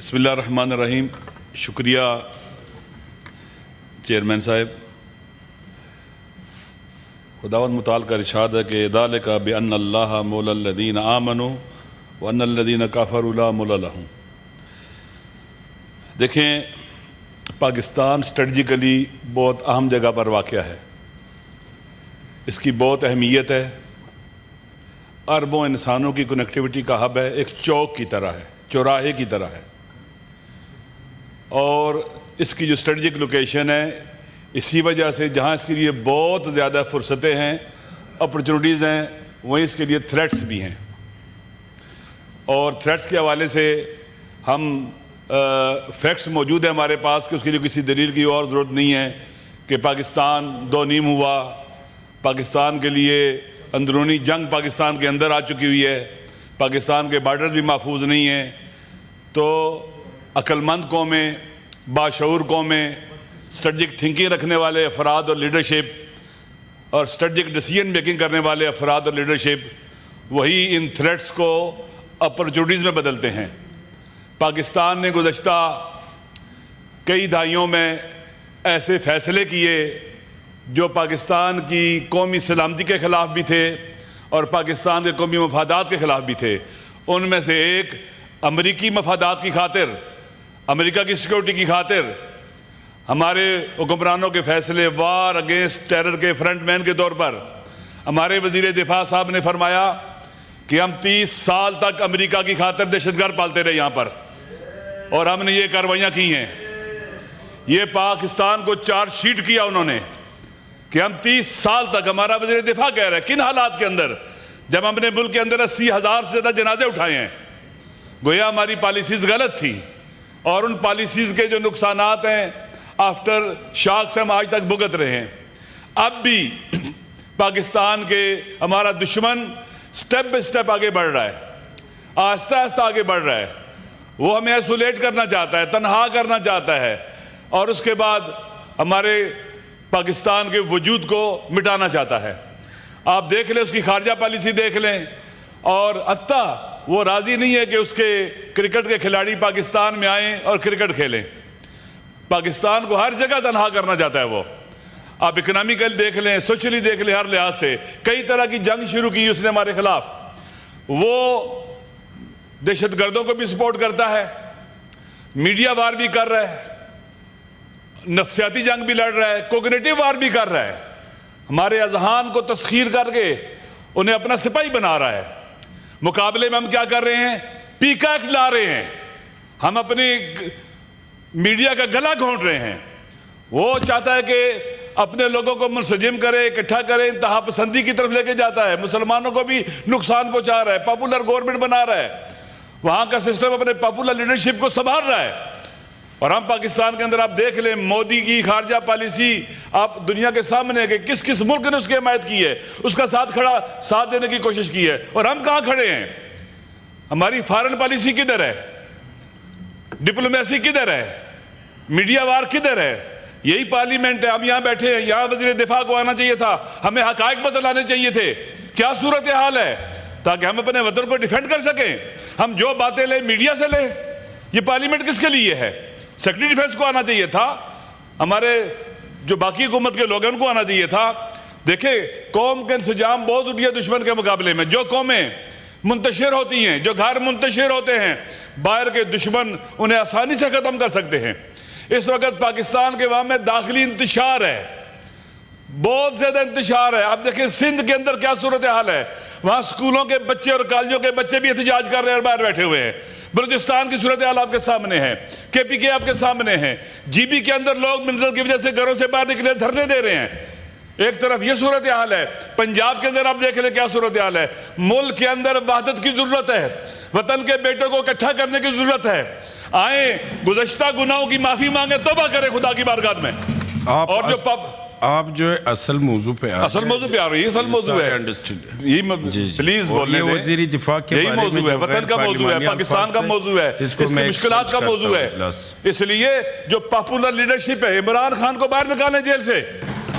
बिस्मिल्लाहिर्रहमानिर्रहीम। शुक्रिया चेयरमैन साहब। खुदावंद मुताल का इरशाद है कि ज़ालिका बिअन्नल्लाह मौलल्लज़ीना आमनू व अन्नल्लज़ीना कफ़रू ला मौला लहुम। देखें, पाकिस्तान स्ट्रेटजिकली बहुत अहम जगह पर वाक़या है। इसकी बहुत अहमियत है। अरबों इंसानों की कनेक्टिविटी का हब है, एक चौक की तरह है, चौराहे की तरह है। और इसकी जो स्ट्रेटजिक लोकेशन है, इसी वजह से जहाँ इसके लिए बहुत ज़्यादा फुर्सतें हैं, अपॉर्चुनिटीज़ हैं, वहीं इसके लिए थ्रेट्स भी हैं। और थ्रेट्स के हवाले से हम फैक्ट्स मौजूद हैं हमारे पास कि उसके लिए किसी दलील की और ज़रूरत नहीं है कि पाकिस्तान दो नीम हुआ। पाकिस्तान के लिए अंदरूनी जंग पाकिस्तान के अंदर आ चुकी हुई है, पाकिस्तान के बार्डर भी महफूज नहीं हैं। तो अक्लमंद कौमें, बाशऊर कौमें, स्ट्रेटजिक थिंकिंग रखने वाले अफराद और लीडरशिप और स्ट्रेटजिक डिसीजन मेकिंग करने वाले अफराद और लीडरशिप, वही इन थ्रेट्स को अपॉर्चुनिटीज़ में बदलते हैं। पाकिस्तान ने गुज़श्ता कई दहाइयों में ऐसे फ़ैसले किए जो पाकिस्तान की कौमी सलामती के ख़िलाफ़ भी थे और पाकिस्तान के कौमी मफादात के ख़िलाफ़ भी थे। उनमें से एक अमरीकी मफादात की खातिर, अमेरिका की सिक्योरिटी की खातिर हमारे हुक्मरानों के फ़ैसले वार अगेंस्ट टेरर के फ्रंटमैन के तौर पर हमारे वज़ीर दिफा साहब ने फरमाया कि हम 30 साल तक अमेरिका की खातिर दहशतगर्द पालते रहे यहाँ पर, और हमने ये कार्रवाइयाँ की हैं। ये पाकिस्तान को चार्जशीट किया उन्होंने कि हम 30 साल तक, हमारा वज़ीर दिफा कह रहा है किन हालात के अंदर, जब हमने मुल्क के अंदर 80,000 से ज़्यादा जनाजे उठाए हैं। गोया हमारी पॉलिसीज़ गलत थी और उन पॉलिसीज़ के जो नुकसानात हैं आफ्टर शॉक से हम आज तक भुगत रहे हैं। अब भी पाकिस्तान के हमारा दुश्मन स्टेप बाय स्टेप आगे बढ़ रहा है, आहिस्ता आहिस्ता आगे बढ़ रहा है। वो हमें आइसोलेट करना चाहता है, तनहा करना चाहता है, और उसके बाद हमारे पाकिस्तान के वजूद को मिटाना चाहता है। आप देख लें, उसकी खारजा पॉलिसी देख लें, और अत्ता वो राज़ी नहीं है कि उसके क्रिकेट के खिलाड़ी पाकिस्तान में आएँ और क्रिकेट खेलें। पाकिस्तान को हर जगह तनहा करना चाहता है वो। आप इकनॉमिकल देख लें, सोशली देख लें, हर लिहाज से कई तरह की जंग शुरू की उसने हमारे खिलाफ। वो दहशतगर्दों को भी सपोर्ट करता है, मीडिया वार भी कर रहा है, नफ्सियाती जंग भी लड़ रहा है, कोग्निटिव वार भी कर रहा है। हमारे अजहान को तस्खीर करके उन्हें अपना सिपाही बना रहा है। मुकाबले में हम क्या कर रहे हैं? पीकॉक ला रहे हैं, हम अपनी मीडिया का गला घोंट रहे हैं। वो चाहता है कि अपने लोगों को मुंसजिम करे, इकट्ठा करे, इंतहा पसंदी की तरफ लेके जाता है, मुसलमानों को भी नुकसान पहुंचा रहा है, पॉपुलर गवर्नमेंट बना रहा है, वहां का सिस्टम अपने पॉपुलर लीडरशिप को संभाल रहा है। और हम पाकिस्तान के अंदर आप देख लें, मोदी की खारजा पॉलिसी आप दुनिया के सामने है कि किस किस मुल्क ने उसकी हिमायत की है, उसका साथ देने की कोशिश की है, और हम कहाँ खड़े हैं? हमारी फॉरेन पॉलिसी किधर है? डिप्लोमेसी किधर है? मीडिया वार किधर है? यही पार्लियामेंट है। हम यहाँ बैठे हैं, यहाँ वज़ीर दिफा को आना चाहिए था, हमें हकायक बतलाने चाहिए थे क्या सूरत हाल है, ताकि हम अपने वतन को डिफेंड कर सकें। हम जो बातें लें मीडिया से लें। ये पार्लियामेंट किसके लिए है? सेक्रेटरी डिफेंस को आना चाहिए था, हमारे जो बाकी हुकूमत के लोग हैं उनको आना चाहिए था। देखें, कौम के इंसजाम बहुत उठी है दुश्मन के मुकाबले में। जो कौमें मुंतशिर होती हैं, जो घर मुंतशिर होते हैं, बाहर के दुश्मन उन्हें आसानी से ख़त्म कर सकते हैं। इस वक्त पाकिस्तान के वहाँ में दाखिली इंतशार है, बहुत ज़्यादा इंतशार है। आप देखें सिंध के अंदर क्या सूरत हाल है, वहाँ स्कूलों के बच्चे और कॉलेजों के बच्चे भी एहतजाज कर रहे हैं, बाहर बैठे हुए हैं। बलूचिस्तान की सूरत हाल आपके सामने है, KPK आपके सामने है, GB के अंदर लोग मिनरल की वजह से घरों से बाहर निकले धरने दे रहे हैं। एक तरफ ये सूरत हाल है, पंजाब के अंदर आप देख लें क्या सूरत हाल है। मुल्क के अंदर वहदत की ज़रूरत है, वतन के बेटों को इकट्ठा करने की ज़रूरत है। आए, गुज़श्ता गुनाहों की माफ़ी मांगे, तौबा करें खुदा की बारगाह में। और जो आप जो है असल मौजू पे आ रही है, असल मौजू है, प्लीज बोलने दें। वज़ीर दिफा के यही मौजू है, वतन का मौजू है, पाकिस्तान का मौजू है, इसकी मुश्किलात का मौजू है। इसलिए जो पॉपुलर लीडरशिप है, इमरान खान को बाहर निकालें जेल से,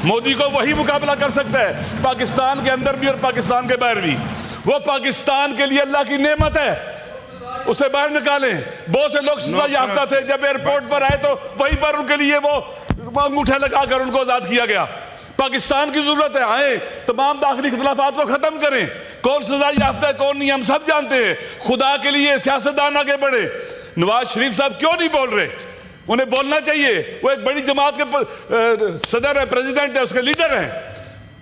मोदी को वही मुकाबला कर सकता है, पाकिस्तान के अंदर भी और पाकिस्तान के बाहर भी। वो पाकिस्तान के लिए अल्लाह की नेमत है। उसे बाहर निकालें। बहुत से लोग सजा याफ्ता थे, जब एयरपोर्ट पर आए तो वहीं पर उनके लिए वो अंगूठे लगाकर उनको आजाद किया गया। पाकिस्तान की जरूरत है, आए तमाम दाखिली इख्तिलाफात को खत्म करें। कौन सजा याफ्ता है कौन नहीं हम सब जानते हैं। खुदा के लिए सियासतदान आगे बढ़े। नवाज शरीफ साहब क्यों नहीं बोल रहे? उन्हें बोलना चाहिए। वो एक बड़ी जमात के सदर है, प्रेसिडेंट है, उसके लीडर हैं।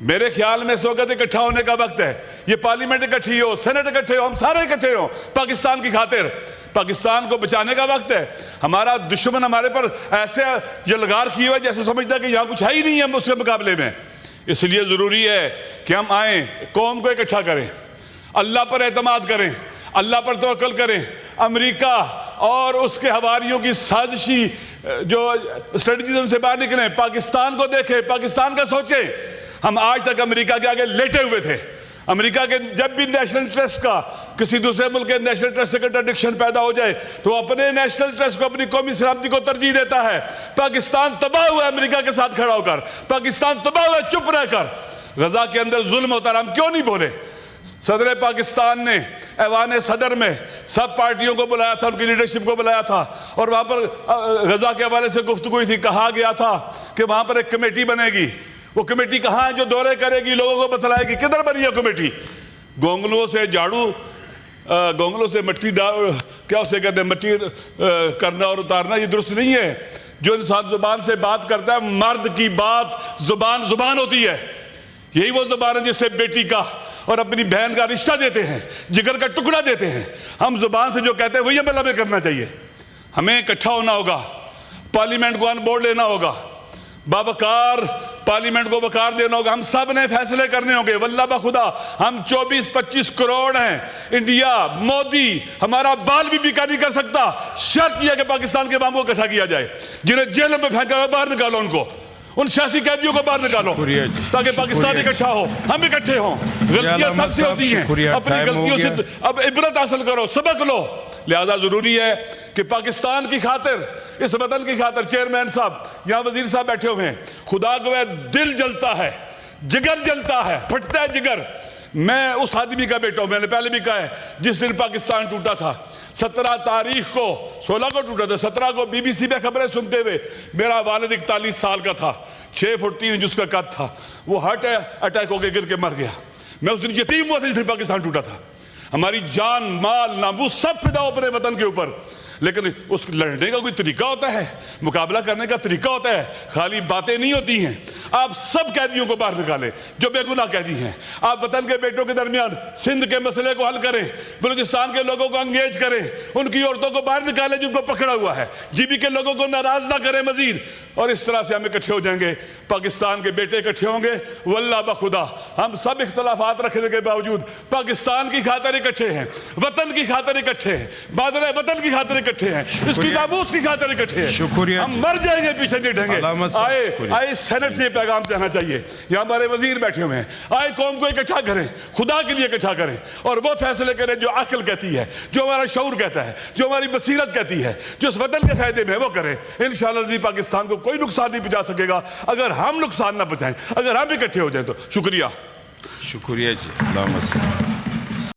मेरे ख्याल में इस वक्त इकट्ठा होने का वक्त है। ये पार्लियामेंट इकट्ठी हो, सेनेट इकट्ठे हो, हम सारे इकट्ठे हो पाकिस्तान की खातिर। पाकिस्तान को बचाने का वक्त है। हमारा दुश्मन हमारे पर ऐसे यलगार किए हुए जैसे समझता है कि यहाँ कुछ है ही नहीं है उसके मुकाबले में। इसलिए ज़रूरी है कि हम आए, कौम को इकट्ठा करें, अल्लाह पर एतमाद करें, अल्लाह पर तवक्कुल करें। अमेरिका और उसके हवारियों की साजिशी जो स्ट्रेटजीज़ से बाहर निकलें, पाकिस्तान को देखें, पाकिस्तान का सोचें। हम आज तक अमेरिका के आगे लेटे हुए थे। अमेरिका के जब भी नेशनल इंटरेस्ट का किसी दूसरे मुल्क के नेशनल इंटरेस्ट से कंट्राडिक्शन पैदा हो जाए तो अपने नेशनल इंटरेस्ट को, अपनी कौमी सलामती को तरजीह देता है। पाकिस्तान तबाह हुआ अमेरिका के साथ खड़ा होकर, पाकिस्तान तबाह हुआ चुप रहकर। गजा के अंदर जुल्म होता रहा, हम क्यों नहीं बोले? सदर पाकिस्तान ने ऐवान सदर में सब पार्टियों को बुलाया था, उनकी लीडरशिप को बुलाया था और वहाँ पर गजा के हवाले से गुफ्तगू हुई थी। कहा गया था कि वहाँ पर एक कमेटी बनेगी। वो कमेटी कहाँ है जो दौरे करेगी, लोगों को बतलाएगी? किधर बनी है कमेटी? गोंगलों से झाड़ू, गोंगलों से मिट्टी क्या उसे कहते हैं, मिट्टी करना और उतारना, ये दुरुस्त नहीं है। जो इंसान जुबान से बात करता है, मर्द की बात जुबान जुबान होती है। यही वो जुबान है जिससे बेटी का और अपनी बहन का रिश्ता देते हैं, जिगर का टुकड़ा देते हैं। हम जुबान से जो कहते हैं वही हमें लबे करना चाहिए। हमें इकट्ठा होना होगा, पार्लियामेंट को अनबोर्ड लेना होगा, बावकार पार्लियामेंट को वकार देना होगा। हम सब ने फैसले करने होंगे। वल्लाह बखुदा हम 24-25 करोड़ हैं। इंडिया, मोदी हमारा बाल भी बिका नहीं कर सकता। शर्त यह है कि पाकिस्तान के बाम को इकट्ठा किया जाए। जिन्हें जेल में फेंका हुआ बाहर निकालो, उनको उन सियासी कैदियों को बाहर निकालो ताकि पाकिस्तान इकट्ठा हो, हम इकट्ठे हों। गलतियां सबसे होती हैं, अपनी गलतियों से अब इबरत हासिल करो, सबक लो। लिहाजा जरूरी है कि पाकिस्तान की खातिर, इस वतन की खातिर, चेयरमैन साहब, यहाँ वजीर साहब बैठे हुए हैं, खुदा को दिल जलता है, जिगर जलता है, फटता है जिगर। मैं उस आदमी का बेटा हूं, मैंने पहले भी कहा है, जिस दिन पाकिस्तान टूटा था 17 तारीख को, 16 को टूटा था, 17 को BBC में खबरें सुनते हुए मेरा वालिद 41 साल का था, 6 फुट 3 इंच उसका कद था। वो हार्ट अटैक होकर गिर के मर गया। मैं उस दिन यतीम हुआ था जिस दिन पाकिस्तान टूटा था। हमारी जान, माल, नामूस सब फिदा अपने वतन के ऊपर। लेकिन उस लड़ने का कोई तरीका होता है, मुकाबला करने का तरीका होता है, खाली बातें नहीं होती हैं। आप सब कैदियों को बाहर निकालें जो बेगुनाह कैदी हैं। आप वतन के बेटों के दरमियान सिंध के मसले को हल करें, बलूचिस्तान के लोगों को अंगेज करें, उनकी औरतों को बाहर निकालें जिनको पकड़ा हुआ है, GB के लोगों को नाराज ना करें मजीद। और इस तरह से हम इकट्ठे हो जाएंगे, पाकिस्तान के बेटे इकट्ठे होंगे। वल्लाह बखुदा हम सब इख्तलाफात रखने के बावजूद पाकिस्तान की खातिर इकट्ठे हैं, वतन की खातिर इकट्ठे हैं, बादल वतन की खातिर इकट्ठे हैं, इसकी नामूस की खातिर इकट्ठे हैं। शुक्रिया। हम मर जाएंगे पीछे नहीं हटेंगे। आए सेनेट से पैगाम देना चाहिए, यहाँ हमारे वजीर बैठे हुए हैं, आए कौम को इकट्ठा करें, खुदा के लिए इकट्ठा करें और वो फैसले करें जो अक्ल कहती है, जो हमारा शऊर कहता है, जो हमारी बसीरत कहती है, जो इस वतन के फायदे में है वो करें। इंशाअल्लाह जी पाकिस्तान को कोई नुकसान नहीं पहुंचा सकेगा अगर हम नुकसान ना पहुंचाएं, अगर हम इकट्ठे हो जाएं तो। शुक्रिया जी।